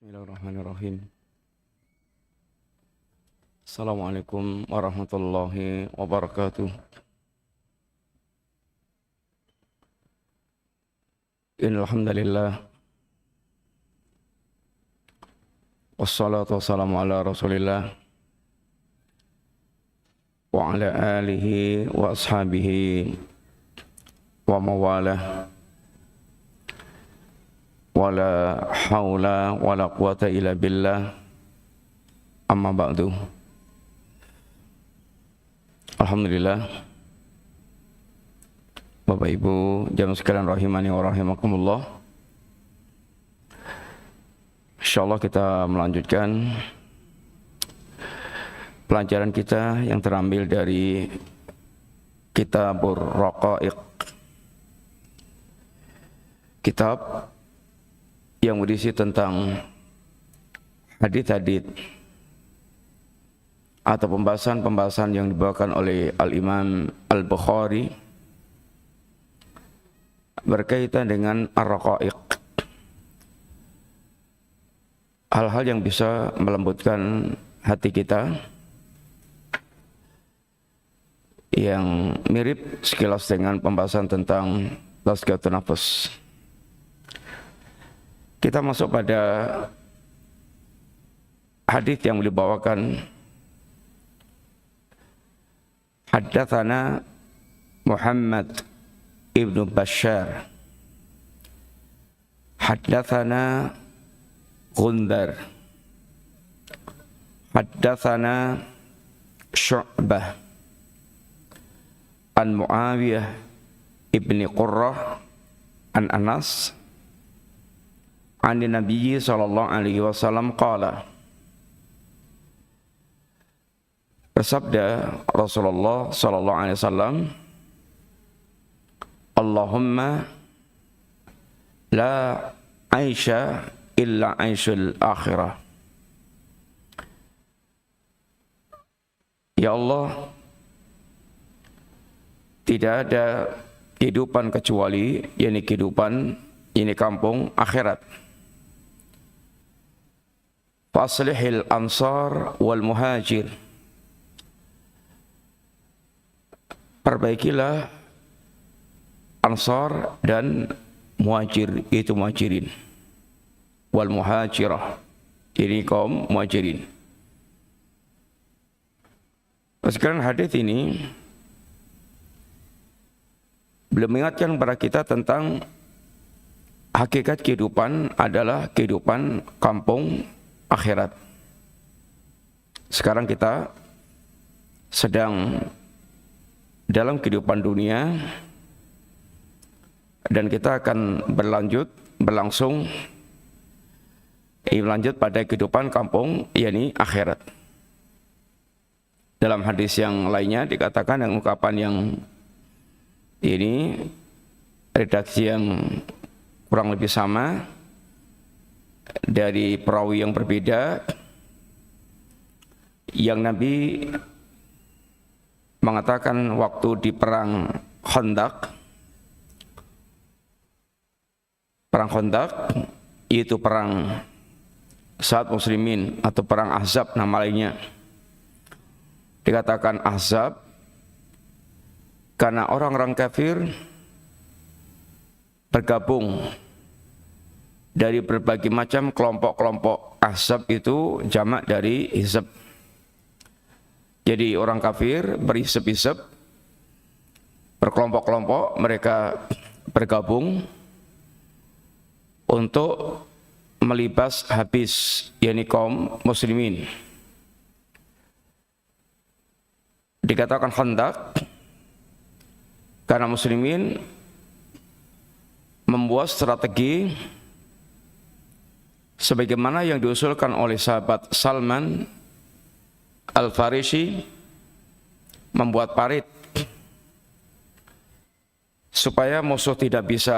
Bismillahirrahmanirrahim. Assalamualaikum warahmatullahi wabarakatuh. Innal hamdalillah wassalatu wassalamu ala Rasulillah wa ala alihi wa ashabihi wa mawalah. Wala haula wala quwata illa billah. Amma ba'du. Alhamdulillah, Bapak Ibu jamaah sekalian rahimani wa rahimakumullah. Insyaallah kita melanjutkan pelajaran kita yang terambil dari Kitabur Raqaiq, kitab yang berisi tentang hadits-hadits atau pembahasan-pembahasan yang dibawakan oleh Al-Imam Al-Bukhari berkaitan dengan Ar-Raqaiq, hal-hal yang bisa melembutkan hati kita, yang mirip sekilas dengan pembahasan tentang Tazkiyatun Nafs. Kita masuk pada hadis yang dibawakan. Haddatsana Muhammad ibnu Bashar, haddatsana Gundar, haddatsana Syu'bah an Muawiyah ibni Qurrah an Anas an Nabi sallallahu alaihi wasallam qala, bersabda Rasulullah sallallahu alaihi wasallam, Allahumma la aisha illa aishul akhirah. Ya Allah, tidak ada kehidupan kecuali yakni kehidupan ini kampung akhirat. Faslihil ansar wal muhajir, perbaikilah ansar dan muhajir, itu muhajirin, wal muhajirah, ini kaum muhajirin. Sekarang hadis ini belum mengingatkan kepada kita tentang hakikat kehidupan adalah kehidupan kampung akhirat. Sekarang kita sedang dalam kehidupan dunia dan kita akan berlangsung lanjut pada kehidupan kampung, yakni akhirat. Dalam hadis yang lainnya dikatakan dengan ungkapan yang ini redaksi yang kurang lebih sama dari perawi yang berbeda, yang Nabi mengatakan waktu di perang Khandaq itu perang saat muslimin atau perang Ahzab nama lainnya. Dikatakan Ahzab karena orang-orang kafir bergabung dari berbagai macam kelompok-kelompok. Ahzab itu jamak dari hizb. Jadi orang kafir berhizb-hizb, berkelompok-kelompok, mereka bergabung untuk melibas habis yakni kaum muslimin. Dikatakan Khandaq karena muslimin membuat strategi sebagaimana yang diusulkan oleh sahabat Salman Al-Farisi, membuat parit supaya musuh tidak bisa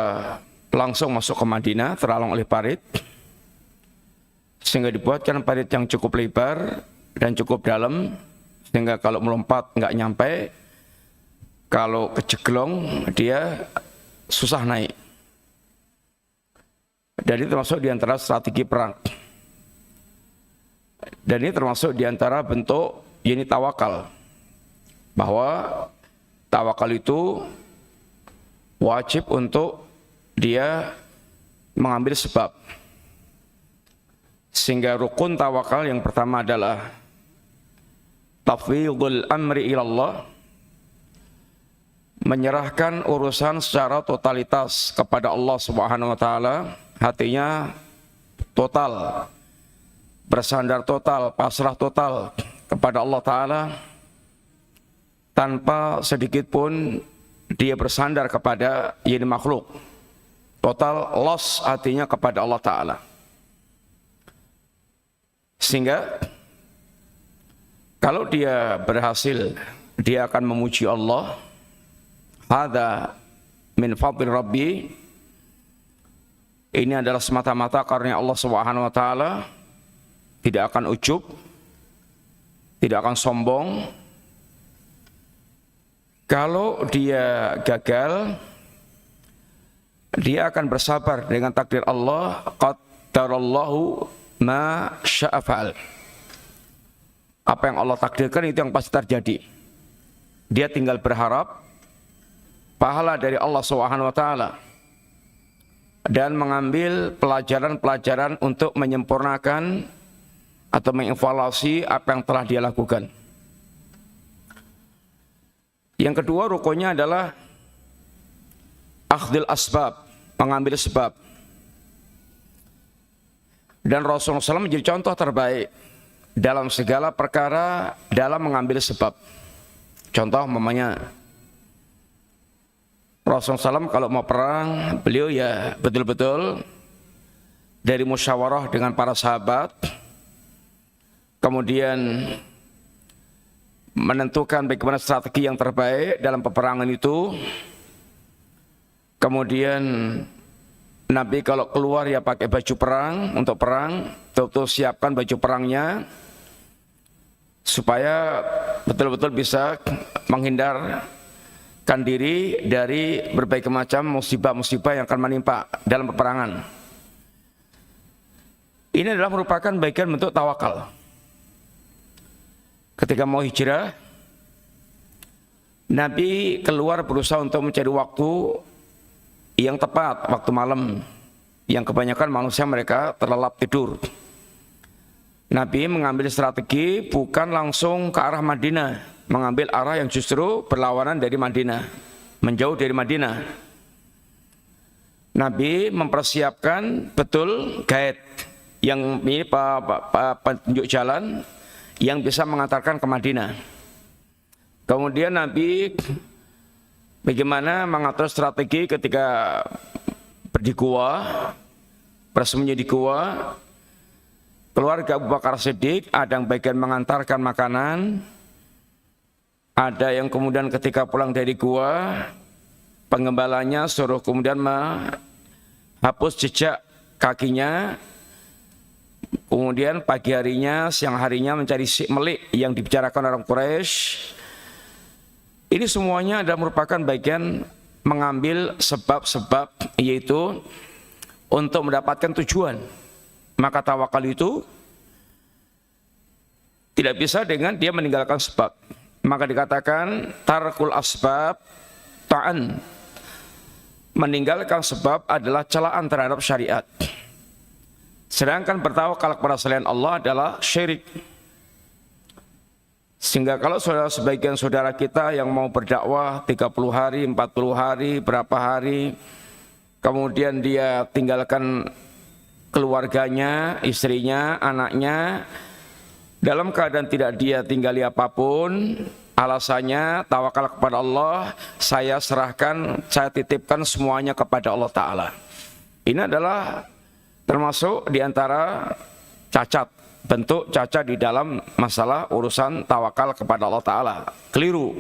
langsung masuk ke Madinah terhalang oleh parit, sehingga dibuatkan parit yang cukup lebar dan cukup dalam, sehingga kalau melompat nggak nyampe, kalau kejeglong dia susah naik. Dan itu termasuk di antara strategi perang. Dan ini termasuk diantara bentuk ini tawakal, bahwa tawakal itu wajib untuk dia mengambil sebab. Sehingga rukun tawakal yang pertama adalah tafwidul amri ilallah, menyerahkan urusan secara totalitas kepada Allah Subhanahu wa taala, hatinya total, bersandar total, pasrah total kepada Allah taala, tanpa sedikit pun dia bersandar kepada ini makhluk. Total loss hatinya kepada Allah taala. Sehingga kalau dia berhasil, dia akan memuji Allah, hadza min fadli rabbi, ini adalah semata-mata karunia Allah Subhanahu wa taala, tidak akan ujub, tidak akan sombong. Kalau dia gagal, dia akan bersabar dengan takdir Allah, qaddarallahu ma syaa fa'al. Apa yang Allah takdirkan itu yang pasti terjadi. Dia tinggal berharap pahala dari Allah Subhanahu wa taala dan mengambil pelajaran-pelajaran untuk menyempurnakan atau mengevaluasi apa yang telah dia lakukan. Yang kedua rukunnya adalah akhdil asbab, mengambil sebab. Dan Rasulullah SAW menjadi contoh terbaik dalam segala perkara dalam mengambil sebab. Contoh umpamanya Rasulullah SAW kalau mau perang, beliau ya betul-betul dari musyawarah dengan para sahabat, kemudian menentukan bagaimana strategi yang terbaik dalam peperangan itu. Kemudian Nabi kalau keluar ya pakai baju perang untuk perang, betul-betul siapkan baju perangnya supaya betul-betul bisa menghindarkan diri dari berbagai macam musibah-musibah yang akan menimpa dalam peperangan. Ini adalah merupakan bagian bentuk tawakal. Ketika mau hijrah, Nabi keluar berusaha untuk mencari waktu yang tepat, waktu malam, yang kebanyakan manusia mereka terlelap tidur. Nabi mengambil strategi bukan langsung ke arah Madinah, mengambil arah yang justru berlawanan dari Madinah, menjauh dari Madinah. Nabi mempersiapkan betul guide yang ini petunjuk jalan yang bisa mengantarkan ke Madinah. Kemudian Nabi bagaimana mengatur strategi ketika di gua, bersembunyi di gua. Keluarga Abu Bakar Siddiq ada yang bagian mengantarkan makanan, ada yang kemudian ketika pulang dari gua, penggembalanya suruh kemudian menghapus jejak kakinya. Kemudian pagi harinya, siang harinya mencari melik yang dibicarakan orang Quraisy. Ini semuanya adalah merupakan bagian mengambil sebab-sebab, yaitu untuk mendapatkan tujuan. Maka tawakal itu tidak bisa dengan dia meninggalkan sebab. Maka dikatakan tarkul asbab ta'an. Meninggalkan sebab adalah celaan terhadap syariat. Sedangkan bertawakal kepada selain Allah adalah syirik. Sehingga kalau sebagian saudara kita yang mau berdakwah 30 hari, 40 hari, berapa hari, kemudian dia tinggalkan keluarganya, istrinya, anaknya, dalam keadaan tidak dia tinggali apapun, alasannya tawakal kepada Allah, saya serahkan, saya titipkan semuanya kepada Allah Ta'ala. Ini adalah termasuk diantara cacat, bentuk cacat di dalam masalah urusan tawakal kepada Allah Ta'ala. Keliru,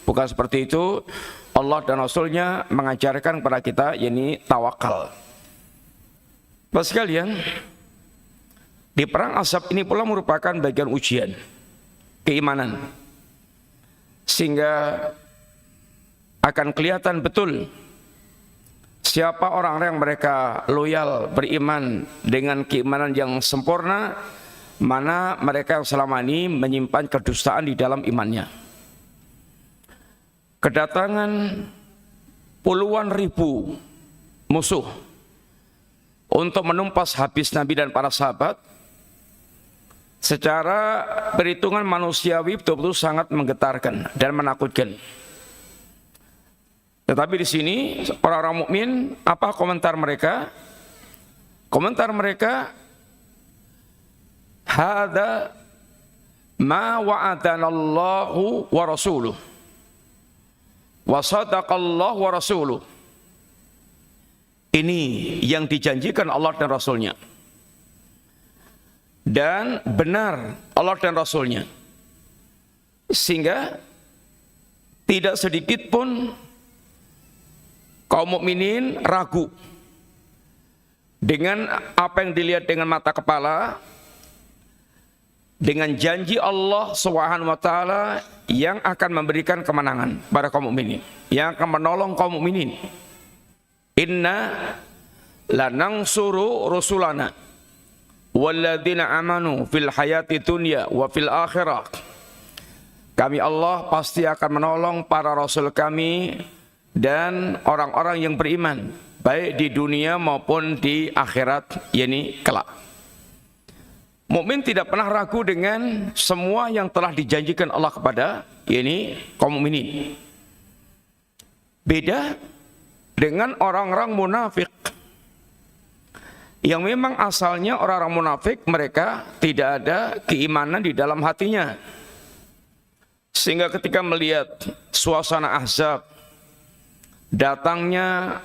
bukan seperti itu. Allah dan Rasulnya mengajarkan kepada kita yakni tawakal. Bapak sekalian, di perang Ahzab ini pula merupakan bagian ujian keimanan, sehingga akan kelihatan betul siapa orang-orang yang mereka loyal beriman dengan keimanan yang sempurna, mana mereka yang selama ini menyimpan kedustaan di dalam imannya. Kedatangan puluhan ribu musuh untuk menumpas habis Nabi dan para sahabat secara perhitungan manusiawi betul-betul sangat menggetarkan dan menakutkan. Tetapi di sini orang-orang mukmin, apa komentar mereka? Komentar mereka, hadza ma wa'adana Allahu wa rasuluh wa sadaqallahu wa rasuluh. Ini yang dijanjikan Allah dan Rasulnya, dan benar Allah dan Rasulnya, sehingga tidak sedikit pun kaum mukminin ragu dengan apa yang dilihat dengan mata kepala, dengan janji Allah Subhanahu wa taala yang akan memberikan kemenangan pada kaum mukminin, yang akan menolong kaum mukminin. Inna lanansuru rusulana walladzina amanu fil hayati dunya wa fil akhirah. Kami Allah pasti akan menolong para rasul kami dan orang-orang yang beriman baik di dunia maupun di akhirat, yakni kelak. Mukmin tidak pernah ragu dengan semua yang telah dijanjikan Allah kepada yakni kaum mukminin. Beda dengan orang-orang munafik yang memang asalnya orang-orang munafik, mereka tidak ada keimanan di dalam hatinya, sehingga ketika melihat suasana Ahzab, datangnya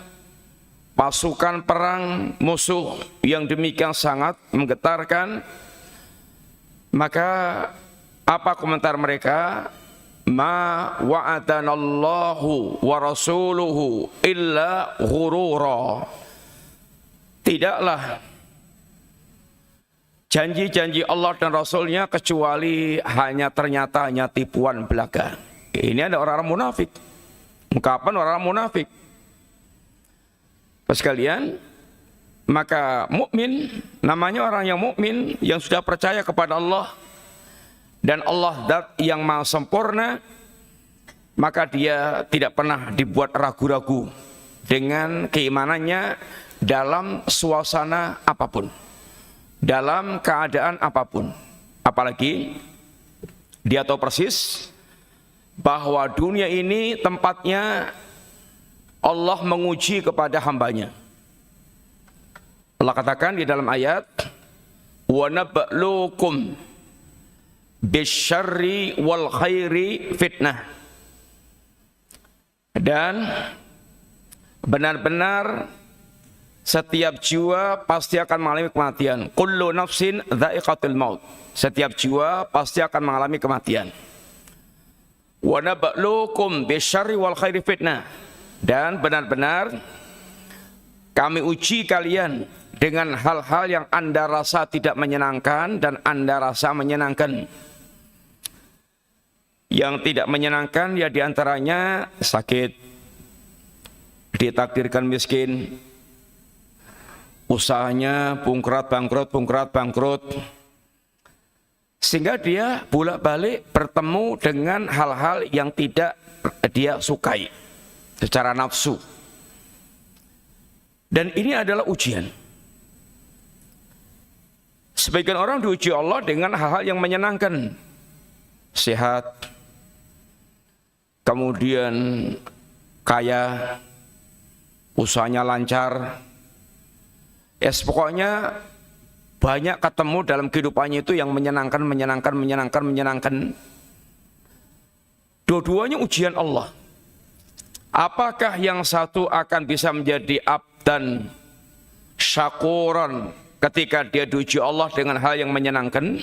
pasukan perang musuh yang demikian sangat menggetarkan, maka apa komentar mereka? Ma wa'adanallahu wa rasuluhu illa ghurura. Tidaklah janji-janji Allah dan Rasulnya kecuali hanya tipuan belaka. Ini ada orang-orang munafik, ungkapan orang munafik. Sekalian, maka mukmin namanya orang yang mukmin yang sudah percaya kepada Allah dan Allah zat yang maha sempurna, maka dia tidak pernah dibuat ragu-ragu dengan keimanannya dalam suasana apapun, dalam keadaan apapun. Apalagi dia tahu persis bahwa dunia ini tempatnya Allah menguji kepada hambanya. Allah katakan di dalam ayat, wa nabluukum bisyarri wal khairi fitnah. Dan benar-benar setiap jiwa pasti akan mengalami kematian. Kullu nafsin dha'iqatul maut. Setiap jiwa pasti akan mengalami kematian. Wa nabluukum bisyarri wal khairi fitnah. Dan benar-benar kami uji kalian dengan hal-hal yang Anda rasa tidak menyenangkan dan Anda rasa menyenangkan. Yang tidak menyenangkan ya diantaranya sakit, ditakdirkan miskin, usahanya bangkrut, sehingga dia bolak-balik bertemu dengan hal-hal yang tidak dia sukai secara nafsu. Dan ini adalah ujian. Sebagian orang diuji Allah dengan hal-hal yang menyenangkan, sehat, kemudian kaya, usahanya lancar. Pokoknya banyak ketemu dalam kehidupannya itu yang menyenangkan. Dua-duanya ujian Allah. Apakah yang satu akan bisa menjadi abdan syakuran ketika dia diuji Allah dengan hal yang menyenangkan?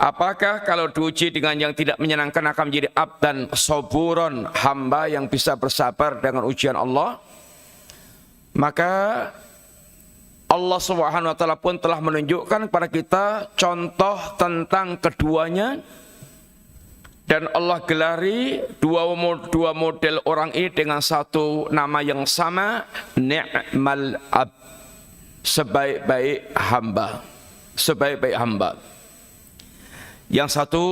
Apakah kalau diuji dengan yang tidak menyenangkan akan menjadi abdan saburon, hamba yang bisa bersabar dengan ujian Allah? Maka Allah Subhanahu wa taala pun telah menunjukkan kepada kita contoh tentang keduanya, dan Allah gelari dua model orang ini dengan satu nama yang sama, ni'mal abd, sebaik-baik hamba, sebaik-baik hamba. Yang satu,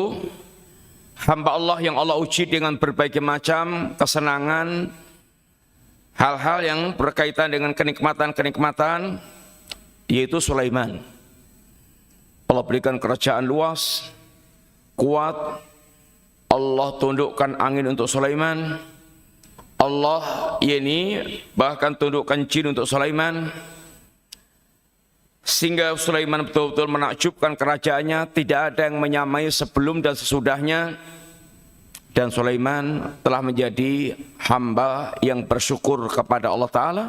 hamba Allah yang Allah uji dengan berbagai macam kesenangan, hal-hal yang berkaitan dengan kenikmatan-kenikmatan, yaitu Sulaiman. Allah berikan kerajaan luas, kuat. Allah tundukkan angin untuk Sulaiman. Allah ini bahkan tundukkan jin untuk Sulaiman. Sehingga Sulaiman betul-betul menakjubkan kerajaannya, tidak ada yang menyamai sebelum dan sesudahnya. Dan Sulaiman telah menjadi hamba yang bersyukur kepada Allah Ta'ala.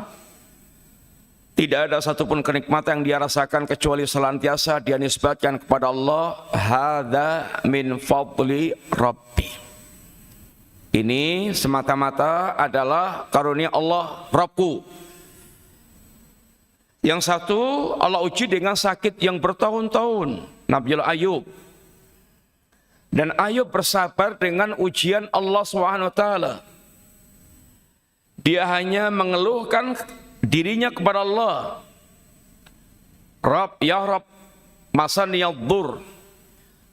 Tidak ada satupun kenikmatan yang dia rasakan kecuali senantiasa dia nisbatkan kepada Allah. Hadza min fadli Rabbi. Ini semata-mata adalah karunia Allah Rabbku. Yang satu, Allah uji dengan sakit yang bertahun-tahun, Nabiullah Ayub. Dan Ayub bersabar dengan ujian Allah SWT. Dia hanya mengeluhkan dirinya kepada Allah. Rabb, ya Rabb, masaniyad dur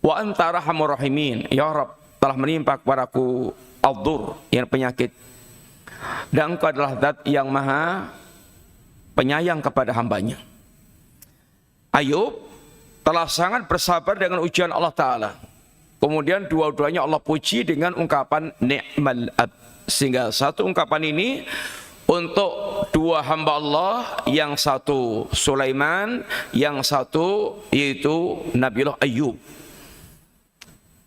wa anta arhamur rahimin. Ya Rabb, telah menimpa kepadaku ad-dur, yang penyakit. Dan Engkau adalah zat yang maha penyayang kepada hambanya. Ayub telah sangat bersabar dengan ujian Allah Ta'ala. Kemudian dua-duanya Allah puji dengan ungkapan ni'mal ab. Sehingga satu ungkapan ini untuk dua hamba Allah, yang satu Sulaiman, yang satu yaitu Nabiullah Ayub.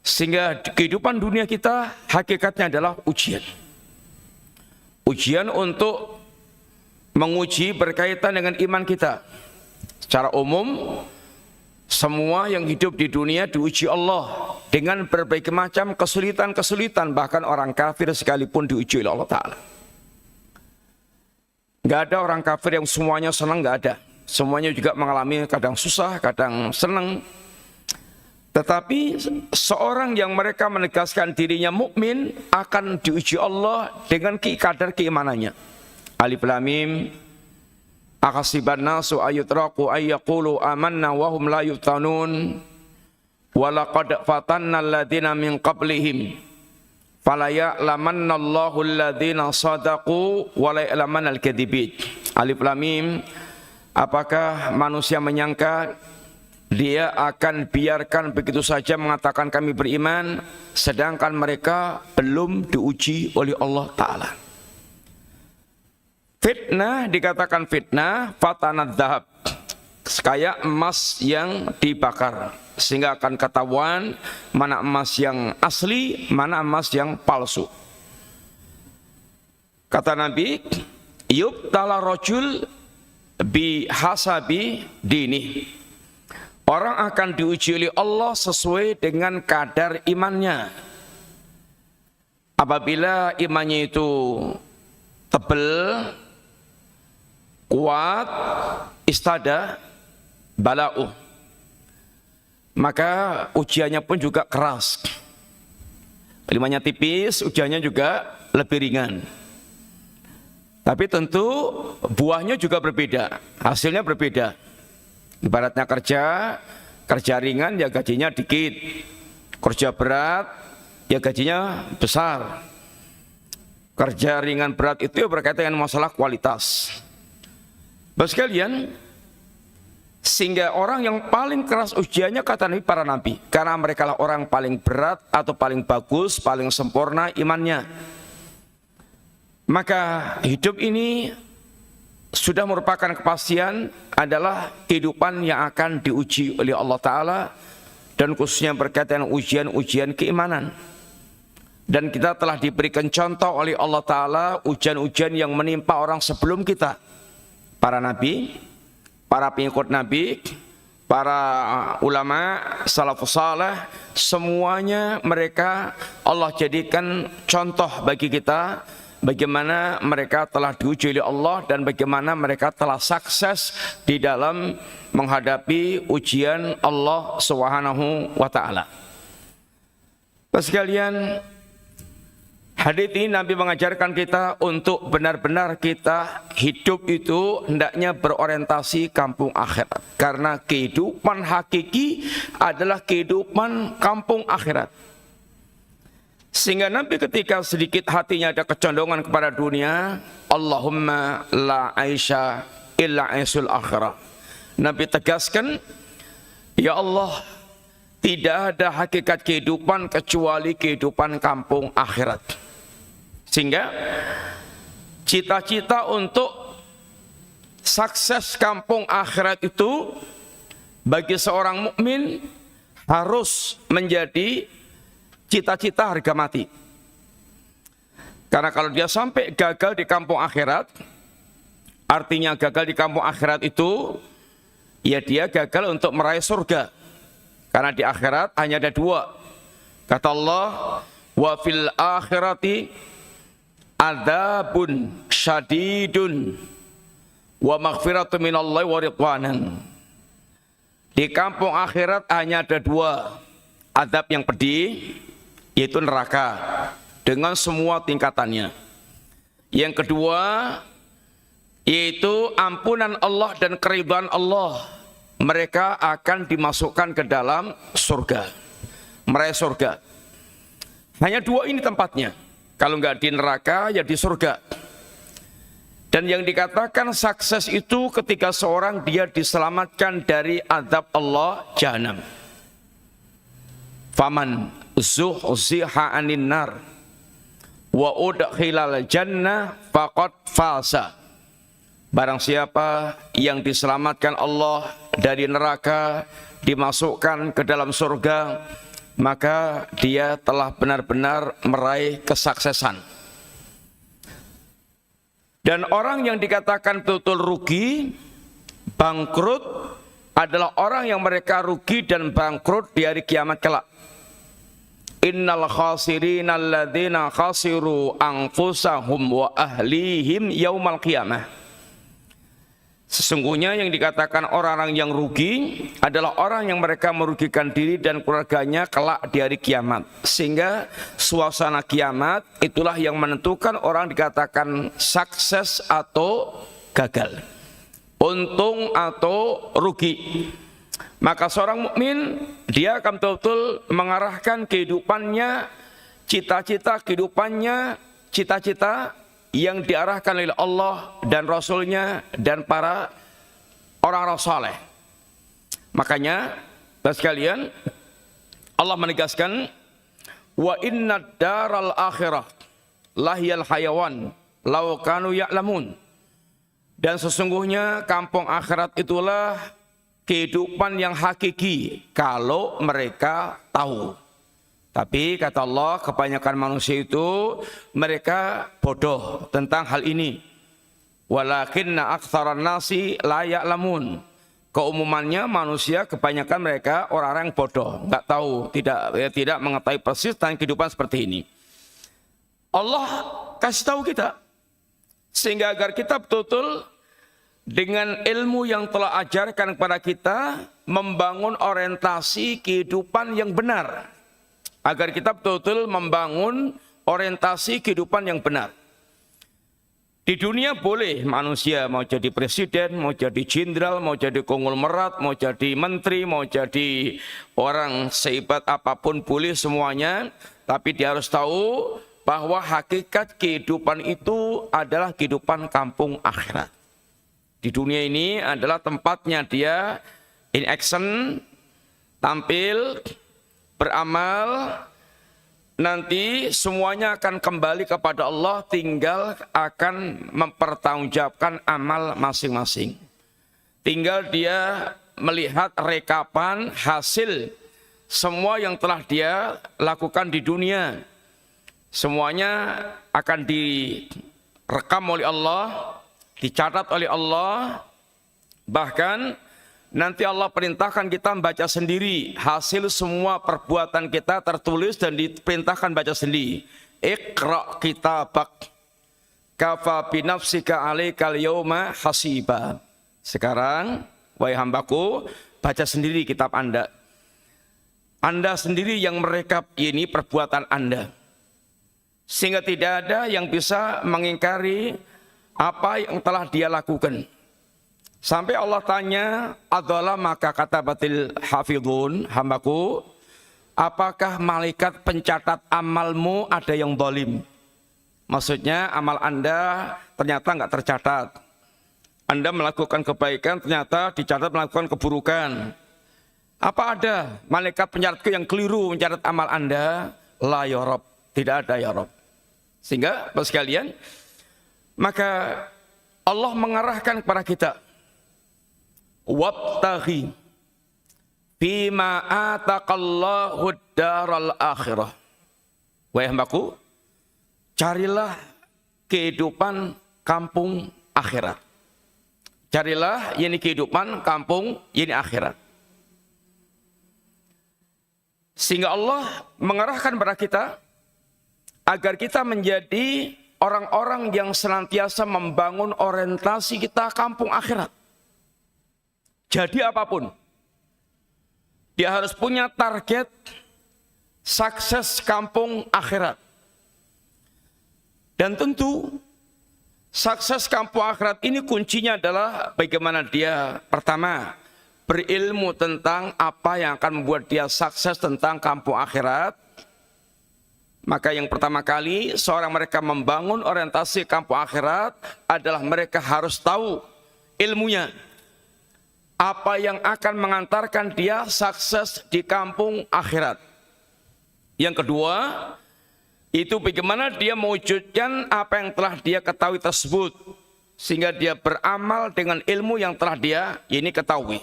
Sehingga kehidupan dunia kita hakikatnya adalah ujian. Ujian untuk menguji berkaitan dengan iman kita. Secara umum, semua yang hidup di dunia diuji Allah dengan berbagai macam kesulitan-kesulitan. Bahkan orang kafir sekalipun diuji oleh Allah Ta'ala. Gak ada orang kafir yang semuanya senang, gak ada. Semuanya juga mengalami kadang susah, kadang senang. Tetapi seorang yang mereka menegaskan dirinya mukmin akan diuji Allah dengan kadar keimanannya. Alif Lam Mim. Ahasiban nasu ayutraku ayyaqulu amanna wa hum la yuftanun. Wa laqad fatanna alladziina min qablihim. Fala ya'lamanna Allahu alladziina shadaqu wa la ya'lamanna al-kadzibin. Alif Lam Mim. Apakah manusia menyangka dia akan biarkan begitu saja mengatakan kami beriman, sedangkan mereka belum diuji oleh Allah Ta'ala. Fitnah dikatakan fitnah, fatanad dhahab, kayak emas yang dibakar, sehingga akan ketahuan mana emas yang asli, mana emas yang palsu. Kata Nabi, yubtala rajul bi hasabi dini. Orang akan diuji oleh Allah sesuai dengan kadar imannya. Apabila imannya itu tebal, kuat, istada, bala'u, maka ujiannya pun juga keras. Imannya tipis, ujiannya juga lebih ringan. Tapi tentu buahnya juga berbeda, hasilnya berbeda. Ibaratnya kerja ringan ya gajinya dikit, kerja berat ya gajinya besar. Kerja ringan berat itu berkaitan dengan masalah kualitas. Bapak sekalian, sehingga orang yang paling keras ujiannya kata Nabi para nabi, karena mereka lah orang paling berat atau paling bagus, paling sempurna imannya. Maka hidup ini sudah merupakan kepastian adalah kehidupan yang akan diuji oleh Allah Ta'ala, dan khususnya berkaitan dengan ujian-ujian keimanan. Dan kita telah diberikan contoh oleh Allah Ta'ala ujian-ujian yang menimpa orang sebelum kita, para nabi, para pengikut nabi, para ulama, salafus saleh, semuanya mereka Allah jadikan contoh bagi kita, bagaimana mereka telah diuji oleh Allah dan bagaimana mereka telah sukses di dalam menghadapi ujian Allah Subhanahu wa Ta'ala. Sekalian, Hadits ini Nabi mengajarkan kita untuk benar-benar kita hidup itu hendaknya berorientasi kampung akhirat. Karena kehidupan hakiki adalah kehidupan kampung akhirat. Sehingga Nabi ketika sedikit hatinya ada kecondongan kepada dunia, Allahumma la aisha illa aisul akhirah. Nabi tegaskan, ya Allah, tidak ada hakikat kehidupan kecuali kehidupan kampung akhirat. Sehingga cita-cita untuk sukses kampung akhirat itu bagi seorang mukmin harus menjadi cita-cita harga mati. Karena kalau dia sampai gagal di kampung akhirat, artinya gagal di kampung akhirat itu ya dia gagal untuk meraih surga. Karena di akhirat hanya ada dua. Kata Allah, wa fil akhirati adzabun syadidun wa maghfiratu minallahi wa ridwanan. Di kampung akhirat hanya ada dua azab yang pedih, yaitu neraka dengan semua tingkatannya. Yang kedua yaitu ampunan Allah dan keridhaan Allah. Mereka akan dimasukkan ke dalam surga, meraih surga. Hanya dua ini tempatnya. Kalau enggak di neraka, ya di surga. Dan yang dikatakan sukses itu ketika seorang dia diselamatkan dari azab Allah Jahannam. Faman zuhziha 'anil nar wa udkhilal jannah faqad faza. Barang siapa yang diselamatkan Allah dari neraka, dimasukkan ke dalam surga, maka dia telah benar-benar meraih kesuksesan. Dan orang yang dikatakan betul rugi, bangkrut, adalah orang yang mereka rugi dan bangkrut di hari kiamat kelak. Innal khasirina alladzina khasiru anfusahum wa ahlihim yaumal qiyamah. Sesungguhnya yang dikatakan orang-orang yang rugi adalah orang yang mereka merugikan diri dan keluarganya kelak di hari kiamat. Sehingga suasana kiamat itulah yang menentukan orang dikatakan sukses atau gagal, untung atau rugi. Maka seorang mukmin dia akan betul-betul mengarahkan kehidupannya, cita-cita kehidupannya, cita-cita yang diarahkan oleh Allah dan Rasulnya dan para orang-orang saleh. Makanya, teman sekalian, Allah menegaskan, wa inna daral akhirah lahiyal hayawan law kanu ya'lamun. Dan sesungguhnya kampung akhirat itulah kehidupan yang hakiki kalau mereka tahu. Tapi kata Allah, kebanyakan manusia itu mereka bodoh tentang hal ini. Walakinna aktsaran nasi la ya'lamun. Keumumannya manusia kebanyakan mereka orang-orang bodoh, enggak tahu, tidak mengetahui persis tentang kehidupan seperti ini. Allah kasih tahu kita sehingga agar kita betul-betul dengan ilmu yang telah ajarkan kepada kita membangun orientasi kehidupan yang benar. Agar kita betul-betul membangun orientasi kehidupan yang benar. Di dunia boleh manusia mau jadi presiden, mau jadi jenderal, mau jadi konglomerat, mau jadi menteri, mau jadi orang sehebat apapun boleh semuanya. Tapi dia harus tahu bahwa hakikat kehidupan itu adalah kehidupan kampung akhirat. Di dunia ini adalah tempatnya dia in action, tampil, beramal, nanti semuanya akan kembali kepada Allah, tinggal akan mempertanggungjawabkan amal masing-masing. Tinggal dia melihat rekapan hasil semua yang telah dia lakukan di dunia. Semuanya akan direkam oleh Allah, dicatat oleh Allah, bahkan nanti Allah perintahkan kita membaca sendiri hasil semua perbuatan kita tertulis dan diperintahkan baca sendiri. Iqra kitabak kafa binafsika alaikal yauma hasiba. Sekarang wahai hambaku, baca sendiri kitab Anda. Anda sendiri yang merekap ini perbuatan Anda. sehingga tidak ada yang bisa mengingkari apa yang telah dia lakukan. Sampai Allah tanya, adalah maka kata batil hafidhun, hambaku, apakah malaikat pencatat amalmu ada yang zalim? Maksudnya amal Anda ternyata enggak tercatat. Anda melakukan kebaikan ternyata dicatat melakukan keburukan. Apa ada malaikat pencatatku yang keliru mencatat amal Anda? La ya Rabb, tidak ada ya Rabb. Sehingga Bapak sekalian, maka Allah mengarahkan kepada kita, wabtaghi fima ataqallahu daral akhirah. Wahai hambaku, carilah kehidupan kampung akhirat. Carilah ini kehidupan kampung ini akhirat. Sehingga Allah mengarahkan kepada kita agar kita menjadi orang-orang yang senantiasa membangun orientasi kita kampung akhirat. Jadi apapun, dia harus punya target sukses kampung akhirat. Dan tentu sukses kampung akhirat ini kuncinya adalah bagaimana dia pertama berilmu tentang apa yang akan membuat dia sukses tentang kampung akhirat. Maka yang pertama kali seorang mereka membangun orientasi kampung akhirat adalah mereka harus tahu ilmunya. Apa yang akan mengantarkan dia sukses di kampung akhirat. Yang kedua, itu bagaimana dia mewujudkan apa yang telah dia ketahui tersebut. Sehingga dia beramal dengan ilmu yang telah dia ini ketahui.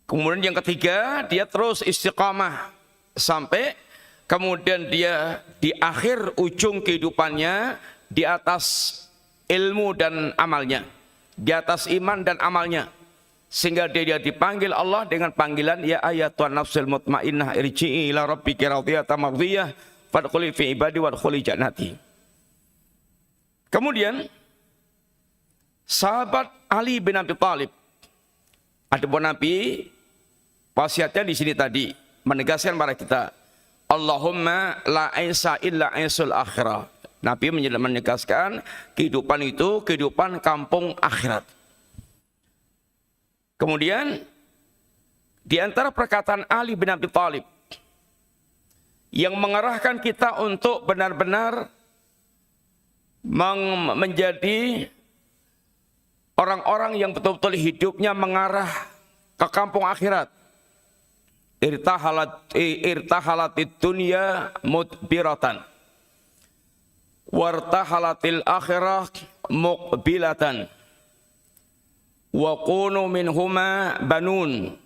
Kemudian yang ketiga, dia terus istiqamah. Sampai kemudian dia di akhir ujung kehidupannya di atas ilmu dan amalnya. Di atas iman dan amalnya. Sehingga dia dipanggil Allah dengan panggilan ya ayatuhan nafsul mutmainnah irji'i ila rabbiki radiyatan mardiyah fadkhuli fi ibadi wadkhuli jannati. Kemudian sahabat Ali bin Abi Thalib, adapun Nabi wasiatnya di sini tadi menegaskan kepada kita, Allahumma la aisa illa aisul akhirah. Nabi menegaskan kehidupan itu kehidupan kampung akhirat. Kemudian di antara perkataan Ali bin Abi Thalib yang mengarahkan kita untuk benar-benar menjadi orang-orang yang betul-betul hidupnya mengarah ke kampung akhirat. Irtahalatid dunya mudbiratan wartahalatil akhirah muqbilatan. Wa kunu minhuma banun,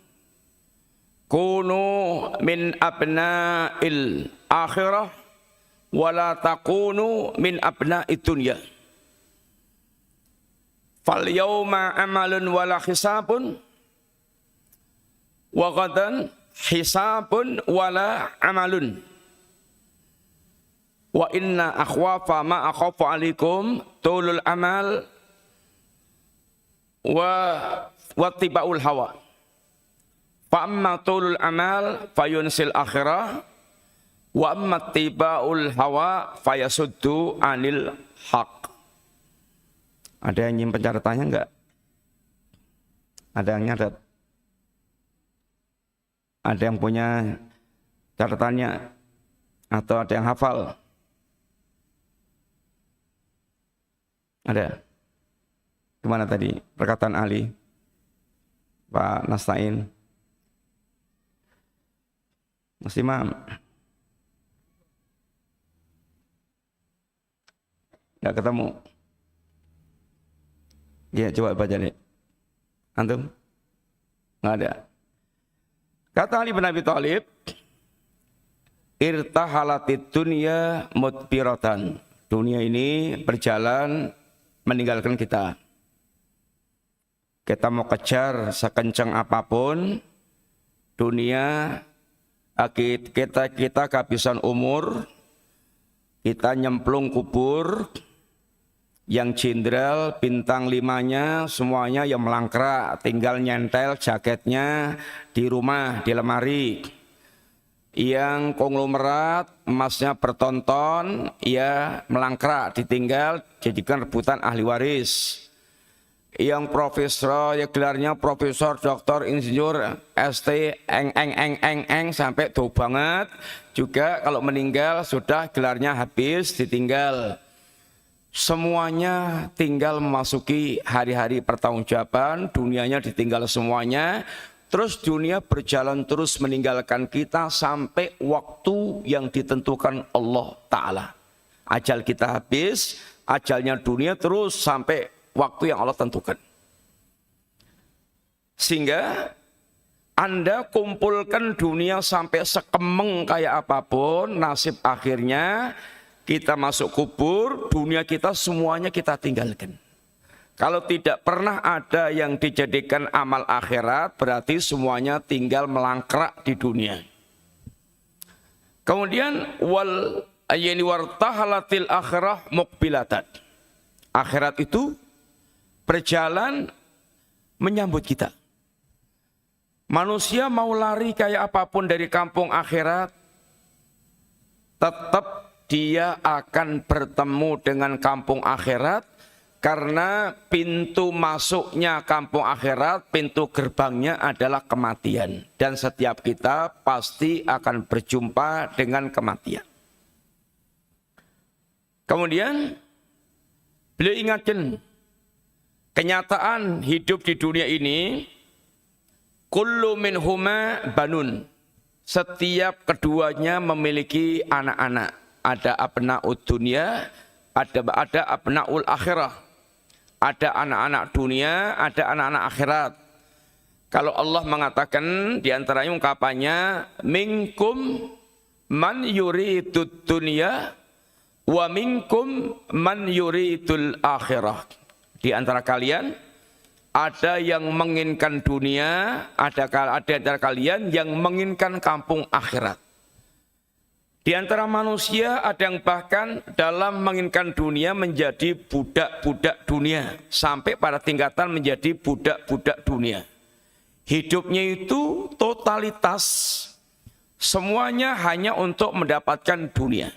kunu min abna'il akhirah, wa la takunu min abna'id dunya. Fal yawma amalun wala hisabun, wa ghadan hisabun wala amalun. Wa inna akhwafa ma akhafu alaikum tulul amal wa tibaul hawa. Fa amma tulul amal fayunsil akhirah wa amma tibaul hawa fayasuddu anil haq. Ada yang nyimpen catatannya enggak? Ada yang nyatet? Ada yang punya catatannya atau ada yang hafal? Ada? Gimana tadi perkataan Ali, Pak Nastain, Mas Imam? Nggak ketemu? Ya coba baca deh. Antum? Nggak ada. Kata Ali bin Abi Thalib, irtahalatid dunya mudbiratan. Dunia ini berjalan meninggalkan kita. Kita mau kejar sekencang apapun, dunia kita kehabisan umur, kita nyemplung kubur, yang jenderal bintang 5-nya semuanya yang melangkrak, tinggal nyentel jaketnya di rumah, di lemari. Yang konglomerat emasnya bertonton, ya melangkrak, ditinggal, jadikan rebutan ahli waris. Yang profesor, ya gelarnya profesor, doktor, insinyur, ST, sampai tuh banget. Juga kalau meninggal sudah gelarnya habis, ditinggal. Semuanya tinggal memasuki hari-hari pertanggungjawaban, dunianya ditinggal semuanya. Terus dunia berjalan terus meninggalkan kita sampai waktu yang ditentukan Allah Ta'ala. Ajal kita habis, ajalnya dunia terus sampai waktu yang Allah tentukan. Sehingga Anda kumpulkan dunia sampai sekemeng kayak apapun, nasib akhirnya kita masuk kubur, dunia kita semuanya kita tinggalkan. Kalau tidak pernah ada yang dijadikan amal akhirat, berarti semuanya tinggal melangkrak di dunia. Kemudian wartahalatil akhirah muqbilatan. Akhirat itu berjalan menyambut kita. Manusia mau lari kayak apapun dari kampung akhirat, tetap dia akan bertemu dengan kampung akhirat. Karena pintu masuknya kampung akhirat, pintu gerbangnya adalah kematian. Dan setiap kita pasti akan berjumpa dengan kematian. Kemudian beliau ingatkan, kenyataan hidup di dunia ini, kullu minhuma banun. Setiap keduanya memiliki anak-anak. Ada abna'ud dunia, ada abna'ul akhirah. Ada anak-anak dunia, ada anak-anak akhirat. Kalau Allah mengatakan di antaranya ungkapannya, minkum man yuridud dunya wa minkum man yuridul akhirah. Di antara kalian ada yang menginginkan dunia, ada di antara kalian yang menginginkan kampung akhirat. Di antara manusia ada yang bahkan dalam menginginkan dunia menjadi budak-budak dunia. Sampai pada tingkatan menjadi budak-budak dunia. Hidupnya itu totalitas. Semuanya hanya untuk mendapatkan dunia.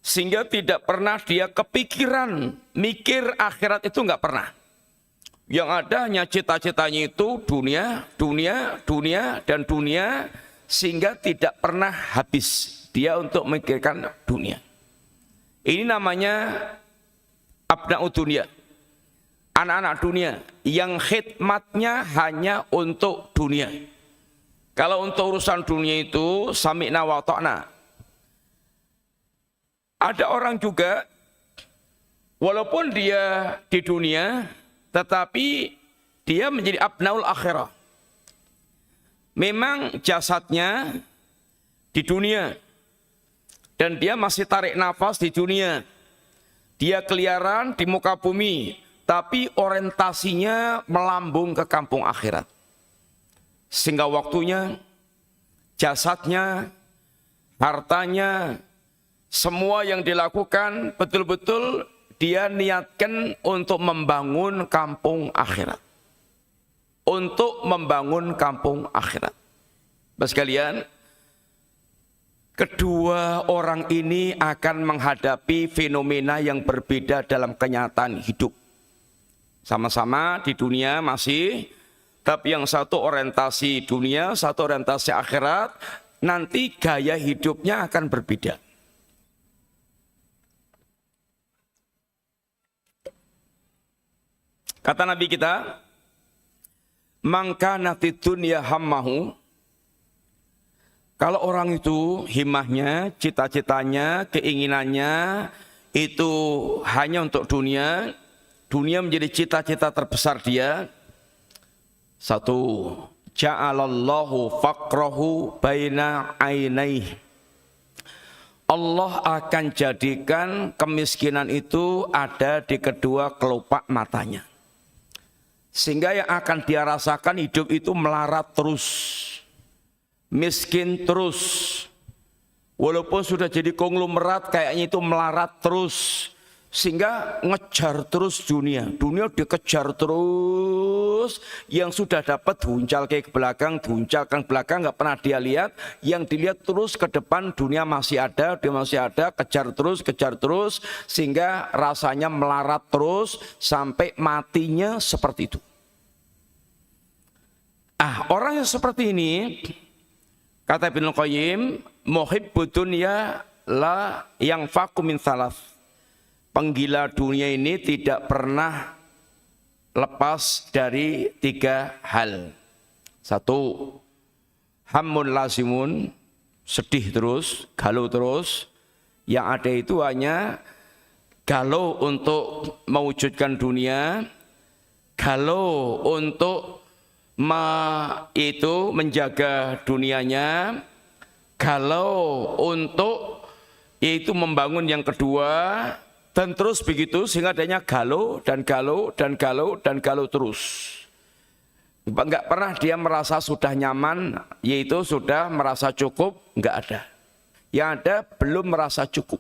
Sehingga tidak pernah dia kepikiran, mikir akhirat itu enggak pernah. Yang ada hanya cita-citanya itu dunia, dan dunia. Sehingga tidak pernah habis dia untuk memikirkan dunia. Ini namanya abna'ud dunia. Anak-anak dunia yang khidmatnya hanya untuk dunia. Kalau untuk urusan dunia itu sami'na wa ta'na. Ada orang juga walaupun dia di dunia tetapi dia menjadi abnaul akhirah. Memang jasadnya di dunia dan dia masih tarik nafas di dunia. Dia keliaran di muka bumi, tapi orientasinya melambung ke kampung akhirat. Sehingga waktunya, jasadnya, hartanya, semua yang dilakukan betul-betul dia niatkan untuk membangun kampung akhirat. Untuk membangun kampung akhirat. Bapak sekalian, kedua orang ini akan menghadapi fenomena yang berbeda dalam kenyataan hidup. Sama-sama di dunia masih, tapi yang satu orientasi dunia, satu orientasi akhirat, nanti gaya hidupnya akan berbeda. Kata Nabi kita, mangka nati dunya hammahu. Kalau orang itu himmahnya, cita-citanya, keinginannya itu hanya untuk dunia, dunia menjadi cita-cita terbesar dia. Satu, ja'alallahu faqrahu baina ainaihi. Allah akan jadikan kemiskinan itu ada di kedua kelopak matanya. Sehingga yang akan dia rasakan hidup itu melarat terus, miskin terus. Walaupun sudah jadi konglomerat kayaknya itu melarat terus. Sehingga ngejar terus dunia dikejar terus, yang sudah dapat huncal ke belakang, huncal ke belakang, nggak pernah dia lihat, yang dilihat terus ke depan, dunia masih ada, kejar terus, sehingga rasanya melarat terus sampai matinya seperti itu. Orang yang seperti ini, kata Ibnu Qayyim, muhibbud dunya la yang faku min thalath. Penggila dunia ini tidak pernah lepas dari 3 hal. 1, hammun lazimun, sedih terus, galau terus. Yang ada itu hanya galau untuk mewujudkan dunia, galau untuk menjaga dunianya, galau untuk yaitu membangun yang kedua, dan terus begitu sehingga adanya galau terus. Enggak pernah dia merasa sudah nyaman, yaitu sudah merasa cukup, enggak ada. Yang ada belum merasa cukup.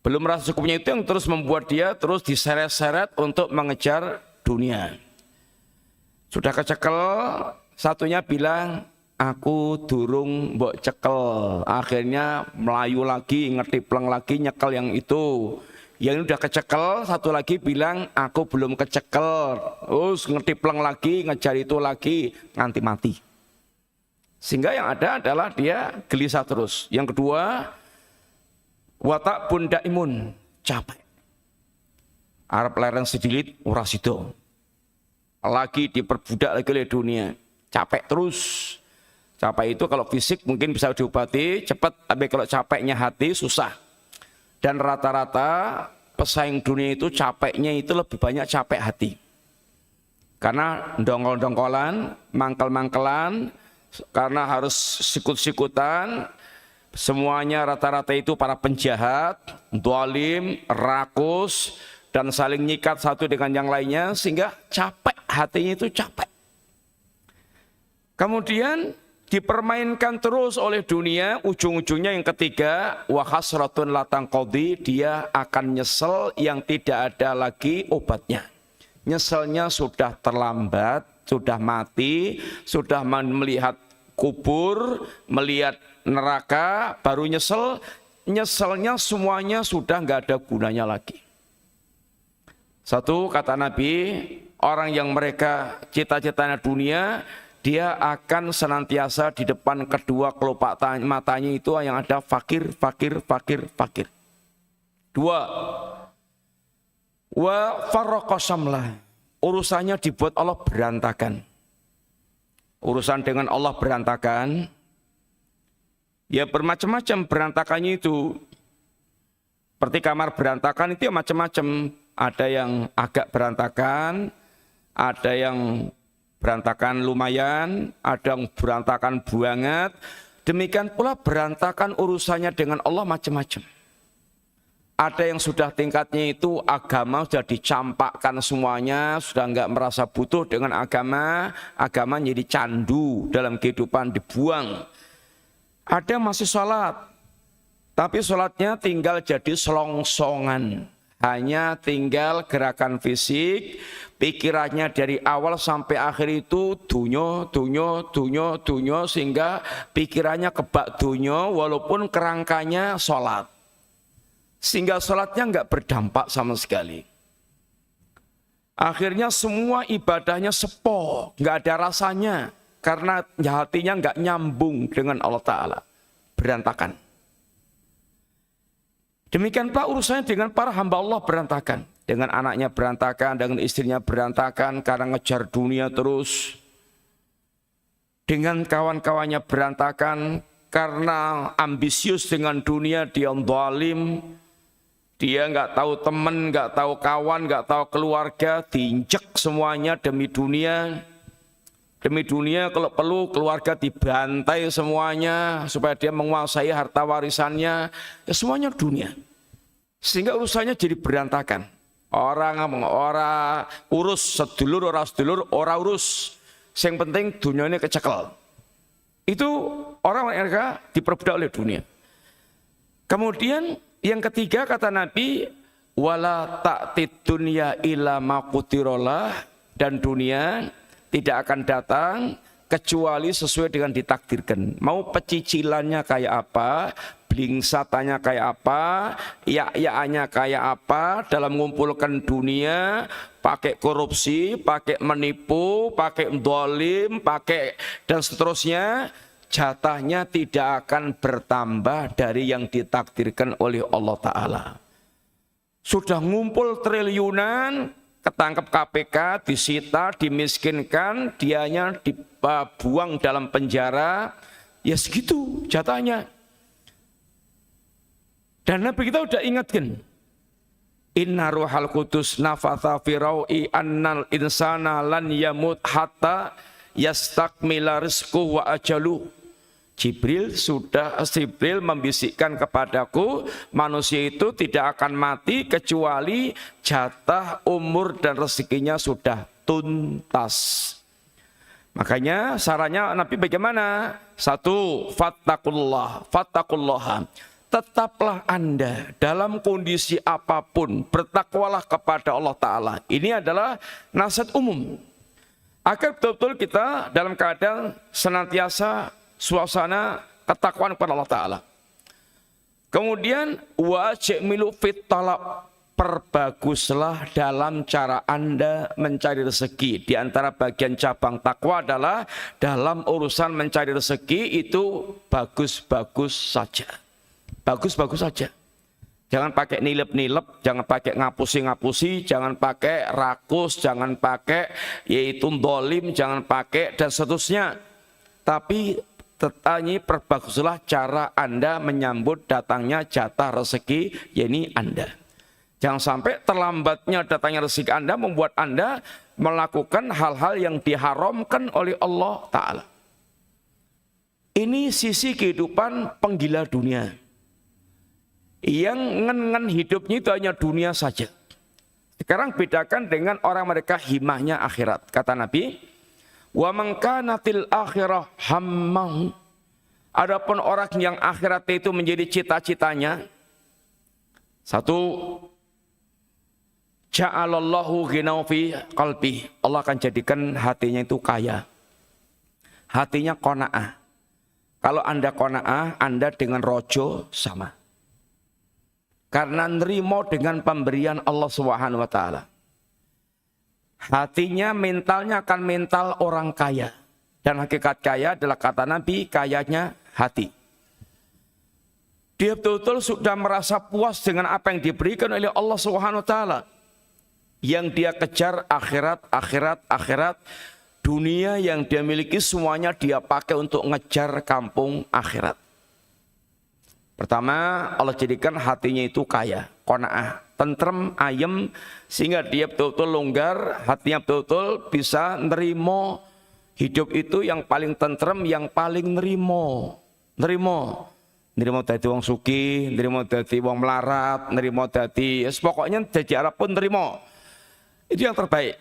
Belum merasa cukupnya itu yang terus membuat dia terus diseret-seret untuk mengejar dunia. Sudah kecekel, satunya bilang, aku durung mbok cekel. Akhirnya melayu lagi, ngetipleng lagi, nyekel yang itu. Yang ini udah kecekel, satu lagi bilang, aku belum kecekel. Terus ngetipleng lagi, ngejar itu lagi, nganti mati. Sehingga yang ada adalah dia gelisah terus. Yang kedua, watak bunda imun, capek. Arab leren sedilit, ora sido. Lagi diperbudak lagi oleh dunia. Capek terus. Capek itu kalau fisik mungkin bisa diobati cepat, tapi kalau capeknya hati susah. Dan rata-rata pesaing dunia itu capeknya itu lebih banyak capek hati. Karena dongkol-dongkolan, mangkel-mangkelan, karena harus sikut-sikutan, semuanya rata-rata itu para penjahat, zalim, rakus, dan saling nyikat satu dengan yang lainnya, sehingga capek, hatinya itu capek. Kemudian dipermainkan terus oleh dunia, ujung-ujungnya yang ketiga, wa hasratun la tanqadi, dia akan nyesel yang tidak ada lagi obatnya. Nyeselnya sudah terlambat, sudah mati, sudah melihat kubur, melihat neraka, baru nyesel, nyeselnya semuanya sudah nggak ada gunanya lagi. Satu, kata Nabi, orang yang mereka cita-citanya dunia, dia akan senantiasa di depan kedua kelopak matanya itu yang ada fakir. Dua, wa farraqa syamlah, urusannya dibuat Allah berantakan. Urusan dengan Allah berantakan, ya bermacam-macam berantakannya itu. Seperti kamar berantakan itu ya macam-macam. Ada yang agak berantakan, ada yang berantakan lumayan, ada yang berantakan banget. Demikian pula berantakan urusannya dengan Allah macam-macam. Ada yang sudah tingkatnya itu agama sudah dicampakkan semuanya, sudah enggak merasa butuh dengan agama, agama jadi candu dalam kehidupan, dibuang. Ada yang masih sholat, tapi sholatnya tinggal jadi selongsongan. Hanya tinggal gerakan fisik, pikirannya dari awal sampai akhir itu dunyo, sehingga pikirannya kebak dunyo walaupun kerangkanya sholat. Sehingga sholatnya enggak berdampak sama sekali. Akhirnya semua ibadahnya sepo, enggak ada rasanya. Karena hatinya enggak nyambung dengan Allah Ta'ala. Berantakan. Demikian pula urusannya dengan para hamba Allah berantakan. Dengan anaknya berantakan, dengan istrinya berantakan, karena ngejar dunia terus. Dengan kawan-kawannya berantakan, karena ambisius dengan dunia, dia zalim. Dia nggak tahu teman, nggak tahu kawan, nggak tahu keluarga, diinjek semuanya demi dunia. Demi dunia, kalau perlu keluarga dibantai semuanya supaya dia menguasai harta warisannya. Ya semuanya dunia. Sehingga urusannya jadi berantakan. Orang urus sedulur, orang urus. Yang penting dunia ini kecekel. Itu orang mereka diperbudak oleh dunia. Kemudian Yang ketiga kata Nabi, wala ta'tid dunya illa ma qutirolah, dan dunia tidak akan datang kecuali sesuai dengan ditakdirkan. Mau pecicilannya kayak apa, blingsatannya kayak apa, yak-yakannya kayak apa, dalam mengumpulkan dunia, pakai korupsi, pakai menipu, pakai dolim, pakai dan seterusnya, jatahnya tidak akan bertambah dari yang ditakdirkan oleh Allah Ta'ala. Sudah ngumpul triliunan, ketangkep KPK, disita, dimiskinkan, dianya dibuang dalam penjara, ya segitu jatahnya. Dan Nabi kita udah ingatkan, inna ruhal qudus nafatha fi rawi annal insana lan yamut hatta yastakmila rizquhu wa ajalu. Jibril membisikkan kepadaku, manusia itu tidak akan mati kecuali jatah umur dan rezekinya sudah tuntas. Makanya sarannya Nabi bagaimana? Satu, fattakullah. Tetaplah Anda dalam kondisi apapun, bertakwalah kepada Allah Ta'ala. Ini adalah nasihat umum. Agar betul-betul kita dalam keadaan senantiasa suasana ketakwaan kepada Allah Ta'ala. Kemudian waj'milu fit talab, perbaguslah dalam cara Anda mencari rezeki. Di antara bagian cabang takwa adalah dalam urusan mencari rezeki itu bagus-bagus saja. Bagus-bagus saja. Jangan pakai nilep-nilep, jangan pakai ngapusi-ngapusi, jangan pakai rakus, jangan pakai yaitu dolim, jangan pakai dan seterusnya. Tapi tetanya perbaguslah cara Anda menyambut datangnya jatah rezeki, yakni Anda. Jangan sampai terlambatnya datangnya rezeki Anda membuat Anda melakukan hal-hal yang diharamkan oleh Allah Ta'ala. Ini sisi kehidupan penggila dunia. Yang ngen-ngen hidupnya itu hanya dunia saja. Sekarang bedakan dengan orang mereka himahnya akhirat. Kata Nabi, wa man kanatil akhirah hammahu. Adapun orang yang akhirat itu menjadi cita-citanya, satu, ja'alallahu ghinahu fi qalbi. Allah akan jadikan hatinya itu kaya. Hatinya qanaah. Kalau Anda qanaah, Anda dengan rojo sama. Karena nerimo dengan pemberian Allah Subhanahu wa Ta'ala. Hatinya, mentalnya akan mental orang kaya. Dan hakikat kaya adalah kata Nabi, kayanya hati. Dia betul-betul sudah merasa puas dengan apa yang diberikan oleh Allah Subhanahu wa Ta'ala. Yang dia kejar akhirat. Dunia yang dia miliki semuanya dia pakai untuk ngejar kampung akhirat. Pertama, Allah jadikan hatinya itu kaya, qanaah, tentrem, ayem, sehingga dia betul-betul longgar, hatinya betul-betul bisa nerimo hidup itu yang paling tentrem, yang paling nerimo dari wong sugih, nerimo dari wong melarat, nerimo dari, pokoknya jadi apapun nerimo. Itu yang terbaik.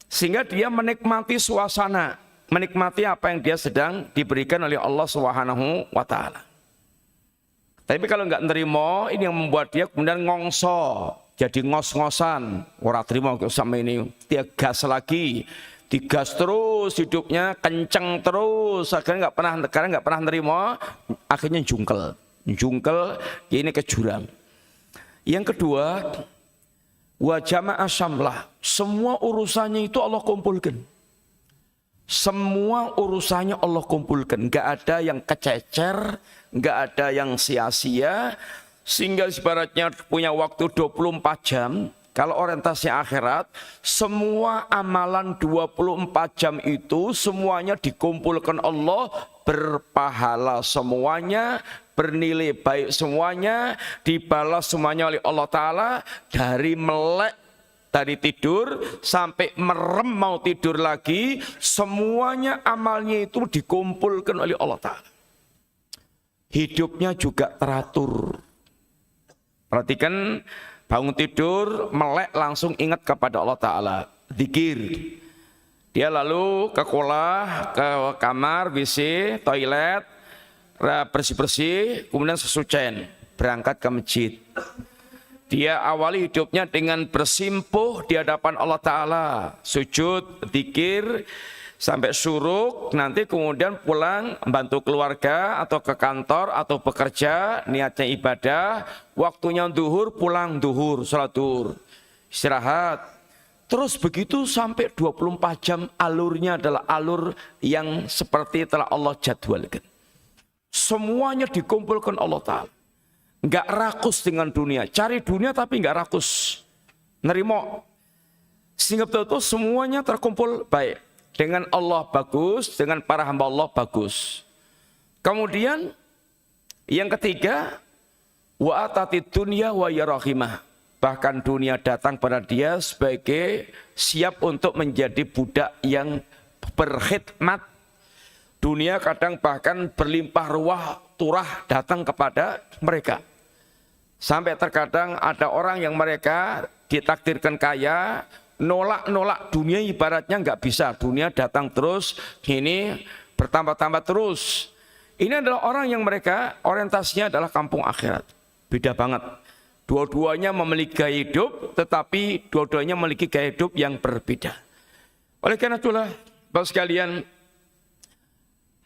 Sehingga dia menikmati suasana, menikmati apa yang dia sedang diberikan oleh Allah Subhanahu wa Ta'ala. Tapi kalau nggak nerimo, ini yang membuat dia kemudian ngongso, jadi ngos-ngosan. Orang terima sama ini, dia gas lagi, digas terus hidupnya, kenceng terus. Akhirnya nggak pernah nerimo, akhirnya jungkel, ini ke jurang. Yang kedua, wa jama'a syamlah, semua urusannya itu Allah kumpulkan. Semua urusannya Allah kumpulkan, nggak ada yang kececer, nggak ada yang sia-sia, sehingga ibaratnya punya waktu 24 jam. Kalau orientasi akhirat, semua amalan 24 jam itu semuanya dikumpulkan Allah, berpahala semuanya, bernilai baik semuanya, dibalas semuanya oleh Allah Ta'ala, dari melek, dari tidur sampai merem mau tidur lagi, semuanya amalnya itu dikumpulkan oleh Allah Ta'ala. Hidupnya juga teratur. Perhatikan, bangun tidur, melek langsung ingat kepada Allah Ta'ala. Zikir. Dia lalu ke kolah, ke kamar, WC, toilet, bersih-bersih, kemudian sesucen. berangkat ke masjid. Dia awali hidupnya dengan bersimpuh di hadapan Allah Ta'ala, sujud, zikir, sampai syuruk, nanti kemudian pulang bantu keluarga atau ke kantor atau bekerja, niatnya ibadah, waktunya duhur, pulang duhur, sholat duhur, istirahat. Terus begitu sampai 24 jam alurnya adalah alur yang seperti telah Allah jadwalkan. Semuanya dikumpulkan Allah Ta'ala. Enggak rakus dengan dunia, cari dunia tapi enggak rakus, nerimo. Sehingga betul-betul semuanya terkumpul baik. Dengan Allah bagus, dengan para hamba Allah bagus. Kemudian yang ketiga, wa atati dunya wa yarahimah. Bahkan dunia datang pada dia sebagai siap untuk menjadi budak yang berkhidmat. Dunia kadang bahkan berlimpah ruah turah datang kepada mereka. Sampai terkadang ada orang yang mereka ditakdirkan kaya, nolak dunia ibaratnya nggak bisa. Dunia datang terus, ini bertambah-tambah terus. Ini adalah orang yang mereka orientasinya adalah kampung akhirat. Beda banget. Dua-duanya memiliki gaya hidup, tetapi dua-duanya memiliki gaya hidup yang berbeda. Oleh karena itulah, Bapak sekalian,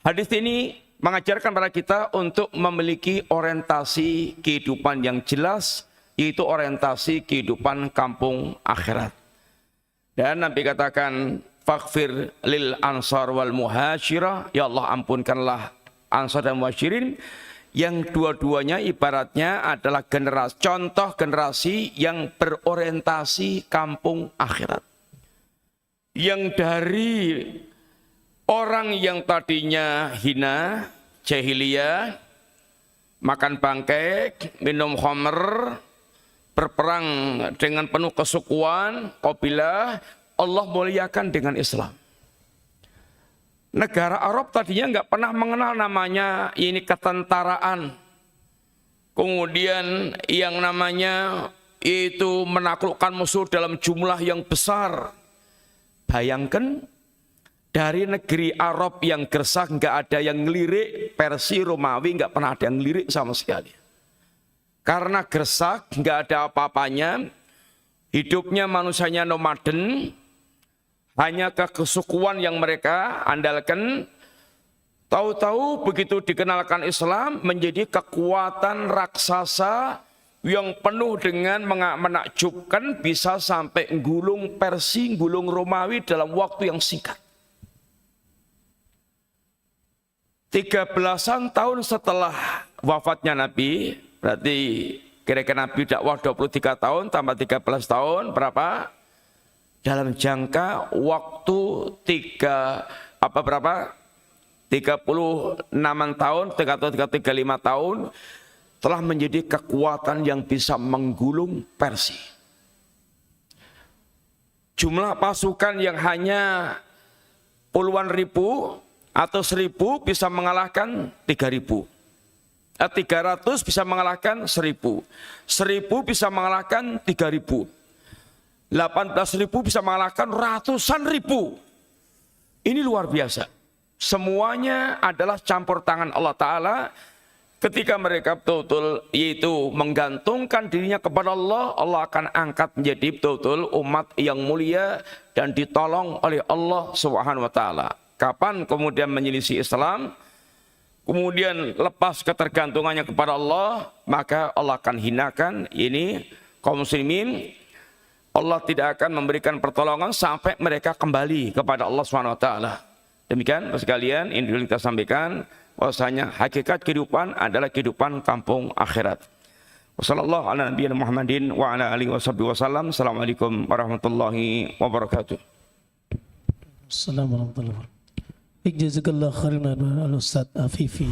hadis ini mengajarkan pada kita untuk memiliki orientasi kehidupan yang jelas, yaitu orientasi kehidupan kampung akhirat. Dan Nabi katakan, faghfir lil ansar wal muhajirah, ya Allah ampunkanlah ansar dan muhajirin, yang dua-duanya ibaratnya adalah contoh generasi yang berorientasi kampung akhirat. Yang dari orang yang tadinya hina, jahiliyah, makan bangkai, minum khamr, berperang dengan penuh kesukuan, qabilah, Allah muliakan dengan Islam. Negara Arab tadinya nggak pernah mengenal namanya ini ketentaraan. Kemudian yang namanya itu menaklukkan musuh dalam jumlah yang besar. Bayangkan, dari negeri Arab yang gersah nggak ada yang ngelirik, Persia, Romawi nggak pernah ada yang ngelirik sama sekali. Karena gersah nggak ada apa-apanya, hidupnya manusianya nomaden, hanya kesukuan yang mereka andalkan. Tahu-tahu begitu dikenalkan Islam menjadi kekuatan raksasa yang penuh dengan menakjubkan, bisa sampai gulung Persia, gulung Romawi dalam waktu yang singkat. 13-an tahun setelah wafatnya Nabi, berarti kira-kira Nabi dakwah 23 tahun tambah 13 tahun, berapa? Dalam jangka waktu 36 tahun, 35 tahun, telah menjadi kekuatan yang bisa menggulung Persia. Jumlah pasukan yang hanya puluhan ribu atau 1000 bisa mengalahkan 3000. 300 bisa mengalahkan 1000. 1000 bisa mengalahkan 3000. 18.000 bisa mengalahkan ratusan ribu. Ini luar biasa. Semuanya adalah campur tangan Allah Ta'ala. Ketika mereka betul-betul yaitu menggantungkan dirinya kepada Allah, Allah akan angkat menjadi betul-betul umat yang mulia dan ditolong oleh Allah Subhanahu wa Ta'ala. Kapan kemudian menyelisih Islam, kemudian lepas ketergantungannya kepada Allah, maka Allah akan hinakan ini kaum muslimin. Allah tidak akan memberikan pertolongan sampai mereka kembali kepada Allah SWT. Demikian sekalian, ini dulu kita sampaikan bahwasanya hakikat kehidupan adalah kehidupan kampung akhirat. Wassallallahu ala nabiyina Muhammadin wa ala alihi wasallam. Assalamualaikum warahmatullahi wabarakatuh. Assalamualaikum warahmatullahi wabarakatuh. Jazakallah khairan al-Ustaz Afifi.